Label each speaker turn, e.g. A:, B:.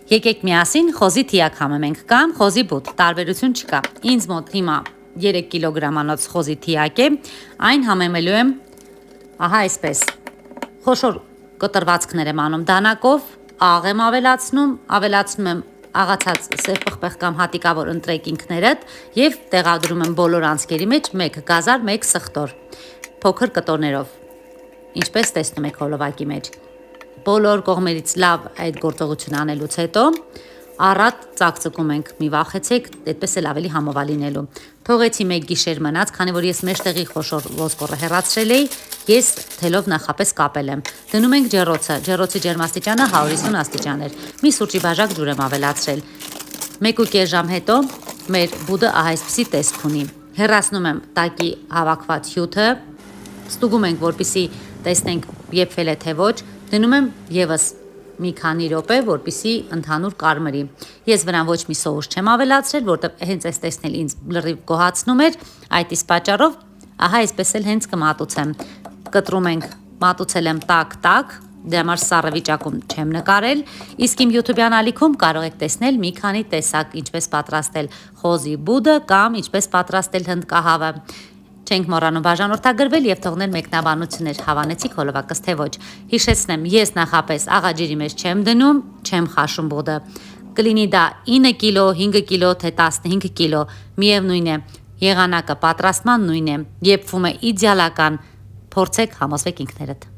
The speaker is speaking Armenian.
A: Եկեք միասին խոզի թիակ համեմենք կամ խոզի բութ, տարբերություն չկա։ Ինձ մոտ հիմա 3 կիլոգրամանոց խոզի թիակ է, այն համեմելու եմ ահա այսպես։ Խոշոր կտրվածքներ եմ անում դանակով, աղ եմ ավելացնում եմ աղացած սև պղպեղ կամ հատիկավոր ընտրեկինքներդ եւ տեղադրում եմ բոլոր անցքերի մեջ 1 գազար, 1 սխտոր, փոքր կտորներով, ինչպես տեսնում եք հոլովակի մեջ։ Բոլոր կողմերից լավ այդ գործողությունը անելուց հետո առատ ծակծկում ենք, մի վախեցեք, այդպես էլ ավելի համովա լինելու։ Թողեցի 1 գիշեր մնաց, քանի որ ես մեջտեղի խոշոր ոսկորը հեռացրել էի, ես թելով նախապես կապել եմ։ Դնում ենք ջեռոցի ջերմաստիճանը 150 աստիճան էր։ Մի սուրճի բաժակ ջուր եմ ավելացրել։ 1.5 ժամ հետո մեր բուդը ահա այսպիսի տեսք ունի։ Հեռացնում եմ տակի հավաքված հյութը, ստուգում ենք, որպեսզի տեսնենք եփվել է թե ոչ, դնում եմ եւս մի քանի րոպե, որպեսզի ընդհանուր կարմրի։ Ես վրան ոչ մի սոուս չեմ ավելացրել, որտեղ հենց այս տեսնել ինձ լրիվ գոհացնում էր, այդ իսկ պատճառով ահա այսպես էլ հենց կմատուցեմ։ Կտրում ենք, մատուցել եմ տակ, դրա համար սառը վիճակում չեմ նկարել, իսկ իմ YouTube-յան ալիքում կարող եք տեսնել մի քանի տեսակ, ինչպես պատրաստել խոզի բուդը կամ ինչպես պատրաստել հնդկահավը։ Չենք մոռանում բաժանորդագրվել եւ թողնել մեկնաբանություններ, հավանեցիք հոլովակս թե ոչ։ Հիշեցնեմ, ես նախապես աղաջրի մեջ չեմ դնում, չեմ խաշում բուդը։ Կլինի դա 9 կիլո, 5 կիլո, թե 15 կիլո, միևնույն է, եղանակը պատրաստման նույն է, եփվում է իդեալական, փորձեք, համոզվեք ինքներդ։